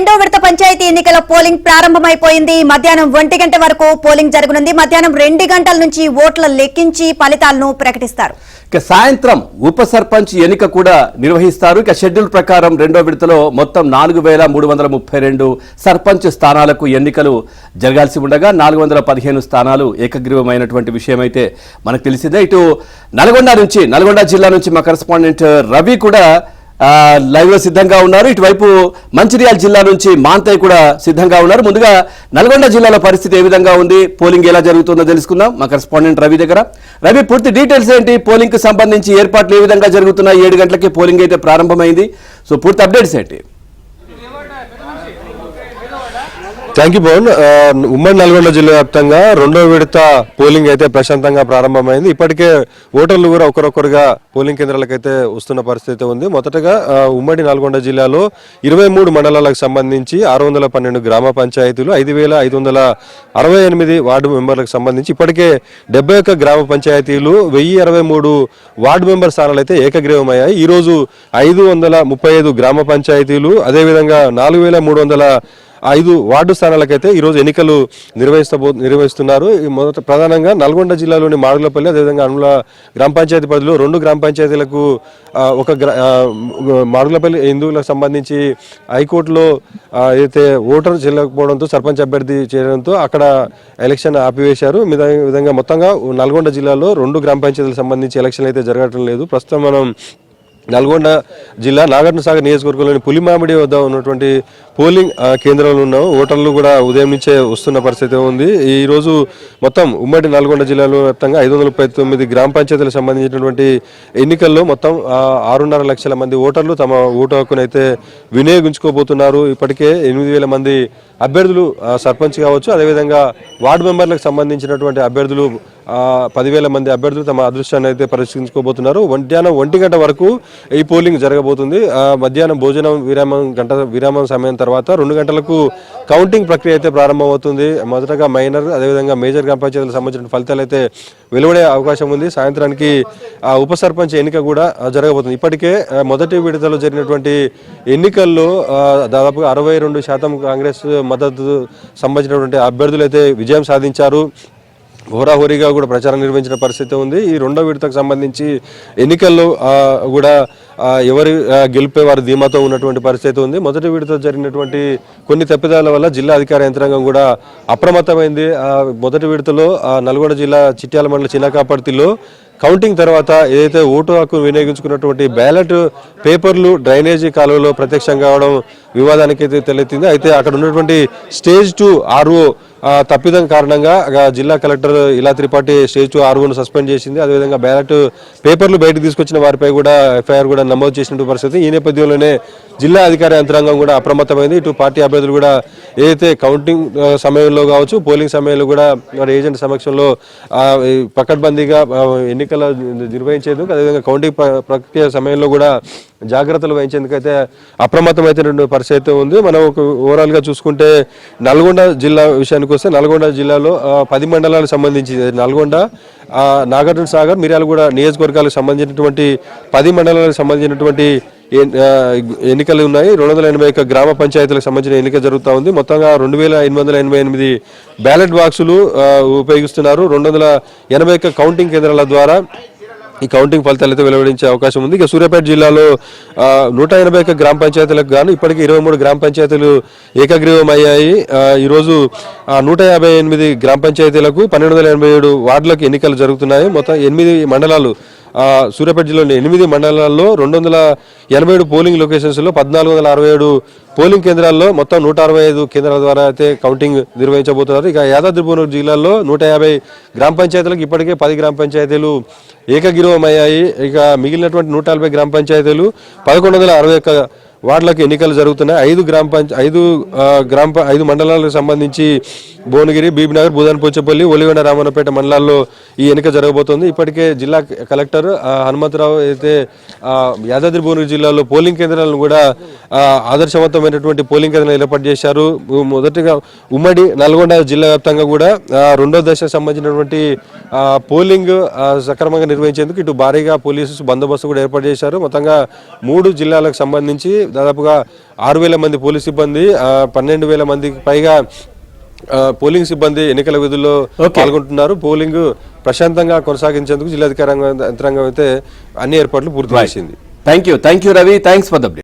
రెండో విడత పంచాయతీ ఎన్నికల పోలింగ్ ప్రారంభమైపోయింది. మధ్యాహ్నం 1 గంట వరకు పోలింగ్ జరగనుంది. మధ్యాహ్నం 2 గంటల నుంచి ఓట్ల లెక్కించి ఫలితాలను ప్రకటిస్తారు. సాయంత్రం ఉప సర్పంచ్ ఎన్నిక కూడా నిర్వహిస్తారు. షెడ్యూల్ ప్రకారం రెండో విడతలో మొత్తం 4332 సర్పంచ్ స్థానాలకు ఎన్నికలు జరగాల్సి ఉండగా 415 స్థానాలు ఏకగ్రీవమైనటువంటి విషయం అయితే మనకు తెలిసిందే. ఇటు నల్గొండ జిల్లా నుంచి మా కరెస్పాండెంట్ రవి కూడా లైవ్ లో సిద్ధంగా ఉన్నారు. ఇటువైపు మంచిర్యాల జిల్లా నుంచి మాంతయ్య కూడా సిద్ధంగా ఉన్నారు. ముందుగా నల్గొండ జిల్లాలో పరిస్థితి ఏ విధంగా ఉంది, పోలింగ్ ఎలా జరుగుతుందో తెలుసుకుందాం మా కరెస్పాండెంట్ రవి దగ్గర. రవి, పూర్తి డీటెయిల్స్ ఏంటి? పోలింగ్ కు సంబంధించి ఏర్పాట్లు ఏ విధంగా జరుగుతున్నాయి? 7 గంటలకి పోలింగ్ అయితే ప్రారంభమైంది. సో పూర్తి అప్డేట్స్ ఏంటి? Thank you Pavan. ఉమ్మడి నల్గొండ జిల్లా వ్యాప్తంగా రెండో విడత పోలింగ్ అయితే ప్రశాంతంగా ప్రారంభమైంది. ఇప్పటికే ఓటర్లు కూడా ఒకరొకరుగా పోలింగ్ కేంద్రాలకు అయితే వస్తున్న పరిస్థితి ఉంది. మొదటగా ఉమ్మడి నల్గొండ జిల్లాలో 23 మండలాలకు సంబంధించి 612 గ్రామ పంచాయతీలు, 5568 వార్డు మెంబర్లకు సంబంధించి ఇప్పటికే 71 గ్రామ పంచాయతీలు, 1023 వార్డు మెంబర్ స్థానాలు అయితే ఏకగ్రీవమయ్యాయి. ఈరోజు 535 గ్రామ పంచాయతీలు, అదేవిధంగా 4305 వార్డు స్థానాలకైతే ఈరోజు ఎన్నికలు నిర్వహిస్తున్నారు. మొదట ప్రధానంగా నల్గొండ జిల్లాలోని మాడుగులపల్లి, అదేవిధంగా అనుల గ్రామ పంచాయతీ పరిధిలో 2 గ్రామ పంచాయతీలకు మాడుగులపల్లి హిందువులకు సంబంధించి హైకోర్టులో అయితే ఓటర్ చెల్లకపోవడంతో సర్పంచ్ అభ్యర్థి చేరడంతో అక్కడ ఎలక్షన్ ఆపివేశారు. విధంగా మొత్తంగా నల్గొండ జిల్లాలో 2 గ్రామ పంచాయతీలకు సంబంధించి ఎలక్షన్ అయితే జరగటం లేదు. ప్రస్తుతం మనం నల్గొండ జిల్లా నాగార్జున సాగర్ నియోజకవర్గంలోని పులిమామిడి వద్ద ఉన్నటువంటి పోలింగ్ కేంద్రంలో ఉన్నాం. ఓటర్లు కూడా ఉదయం నుంచే వస్తున్న పరిస్థితి ఉంది. ఈరోజు మొత్తం ఉమ్మడి నల్గొండ జిల్లాలో వ్యాప్తంగా 539 గ్రామ పంచాయతీలకు సంబంధించినటువంటి ఎన్నికల్లో మొత్తం 6.5 లక్షల మంది ఓటర్లు తమ ఓటు హక్కునైతే వినియోగించుకోబోతున్నారు. ఇప్పటికే 8000 మంది అభ్యర్థులు సర్పంచ్ కావచ్చు, అదేవిధంగా వార్డు మెంబర్లకు సంబంధించినటువంటి అభ్యర్థులు 10,000 మంది అభ్యర్థులు తమ అదృష్టాన్ని అయితే పరిశీలించుకోబోతున్నారు. మధ్యాహ్నం 1 గంట వరకు ఈ పోలింగ్ జరగబోతుంది. మధ్యాహ్నం భోజనం విరామం సమయం తర్వాత 2 గంటలకు కౌంటింగ్ ప్రక్రియ అయితే ప్రారంభమవుతుంది. మొదటగా మైనర్, అదేవిధంగా మేజర్ గ్రామ పంచాయతీలకు సంబంధించిన ఫలితాలు అయితే వెలువడే అవకాశం ఉంది. సాయంత్రానికి ఉప సర్పంచ్ ఎన్నిక కూడా జరగబోతుంది. ఇప్పటికే మొదటి విడతలో జరిగినటువంటి ఎన్నికల్లో దాదాపుగా 62% కాంగ్రెస్ మద్దతు సంబంధించినటువంటి అభ్యర్థులు అయితే విజయం సాధించారు. హోరాహోరీగా కూడా ప్రచారం నిర్వహించిన పరిస్థితి ఉంది. ఈ రెండో విడతకు సంబంధించి ఎన్నికల్లో కూడా ఎవరి గెలిపే వారి ధీమాతో ఉన్నటువంటి పరిస్థితి ఉంది. మొదటి విడత జరిగినటువంటి కొన్ని తప్పిదాల వల్ల జిల్లా అధికార యంత్రాంగం కూడా అప్రమత్తమైంది. మొదటి విడతలో నల్గొండ జిల్లా చిట్యాల మండలం చిన్నకాపర్తిలో కౌంటింగ్ తర్వాత ఏదైతే ఓటు హక్కు వినియోగించుకున్నటువంటి బ్యాలెట్ పేపర్లు డ్రైనేజీ కాలువలో ప్రత్యక్షం కావడం వివాదానికి అయితే తలెత్తింది. అయితే అక్కడ ఉన్నటువంటి స్టేజ్ 2 RO తప్పిదం కారణంగా జిల్లా కలెక్టర్ ఇలా త్రిపాఠి స్టేజ్ 2 ROను సస్పెండ్ చేసింది. అదేవిధంగా బ్యాలెట్ పేపర్లు బయటకు తీసుకొచ్చిన వారిపై కూడా FIR కూడా నమోదు చేసిన పరిస్థితి. ఈ నేపథ్యంలోనే జిల్లా అధికార యంత్రాంగం కూడా అప్రమత్తమైంది. ఇటు పార్టీ అభ్యర్థులు కూడా ఏదైతే కౌంటింగ్ సమయంలో కావచ్చు, పోలింగ్ సమయంలో కూడా మరి ఏజెంట్ సమక్షంలో పకడ్బందీగా ఎన్నికల నిర్వహించేందుకు, అదేవిధంగా కౌంటింగ్ ప్రక్రియ సమయంలో కూడా జాగ్రత్తలు వహించేందుకు అయితే అప్రమత్తమైనటువంటి పరిస్థితి ఉంది. మనం ఓవరాల్ గా చూసుకుంటే నల్గొండ జిల్లా విషయానికి వస్తే నల్గొండ జిల్లాలో 10 మండలాలకు సంబంధించి నల్గొండ, నాగార్జున సాగర్, మిర్యాలగూడ నియోజకవర్గాలకు సంబంధించినటువంటి 10 మండలాలకు సంబంధించినటువంటి ఎన్నికలు ఉన్నాయి. 281 గ్రామ పంచాయతీలకు సంబంధించిన ఎన్నిక జరుగుతూ ఉంది. మొత్తంగా 2888 బ్యాలెట్ బాక్సులు ఉపయోగిస్తున్నారు. 281 కౌంటింగ్ కేంద్రాల ద్వారా ఈ కౌంటింగ్ ఫలితాలు అయితే వెలువడించే అవకాశం ఉంది. ఇక సూర్యాపేట జిల్లాలో 181 గ్రామ పంచాయతీలకు గాను ఇప్పటికీ 23 గ్రామ పంచాయతీలు ఏకగ్రీవమయ్యాయి. ఈరోజు 158 గ్రామ పంచాయతీలకు 1287 వార్డులకు ఎన్నికలు జరుగుతున్నాయి. మొత్తం 8 మండలాలు, సూర్యాపేట జిల్లాలోని 8 మండలాల్లో 287 పోలింగ్ లొకేషన్స్లో 1467 పోలింగ్ కేంద్రాల్లో మొత్తం 165 కేంద్రాల ద్వారా అయితే కౌంటింగ్ నిర్వహించబోతున్నారు. ఇక యాదాద్రి భువనగిరి జిల్లాలో 150 గ్రామ పంచాయతీలకు ఇప్పటికే 10 గ్రామ పంచాయతీలు ఏకగ్రీవమయ్యాయి. ఇక మిగిలినటువంటి 140 గ్రామ పంచాయతీలు 1161 వార్డులకు ఎన్నికలు జరుగుతున్నాయి. 5 మండలాలకు సంబంధించి భువనగిరి, బీబీనగర్, బూదాన్పోచపల్లి, ఒలిగొండ, రామన్నపేట మండలాల్లో ఈ ఎన్నిక జరగబోతోంది. ఇప్పటికే జిల్లా కలెక్టర్ హనుమంతరావు అయితే యాదాద్రి భువనగిరి జిల్లాలో పోలింగ్ కేంద్రాలను కూడా ఆదర్శవంతమైనటువంటి పోలింగ్ కేంద్రాలు ఏర్పాటు చేశారు. మొదటిగా ఉమ్మడి నల్గొండ జిల్లా వ్యాప్తంగా కూడా రెండో దశకు సంబంధించినటువంటి పోలింగ్ సక్రమంగా నిర్వహించేందుకు ఇటు భారీగా పోలీసు బందోబస్తు కూడా ఏర్పాటు చేశారు. మొత్తంగా 3 జిల్లాలకు సంబంధించి దాదాపుగా 6,000 మంది పోలీస్ సిబ్బంది 12,000 మందికి పైగా పోలింగ్ సిబ్బంది ఎన్నికల విధుల్లో పాల్గొంటున్నారు. పోలింగ్ ప్రశాంతంగా కొనసాగించేందుకు జిల్లాధికారి యంత్రాంగం అయితే అన్ని ఏర్పాట్లు పూర్తి చేసింది. Thank you Ravi, thanks for the update.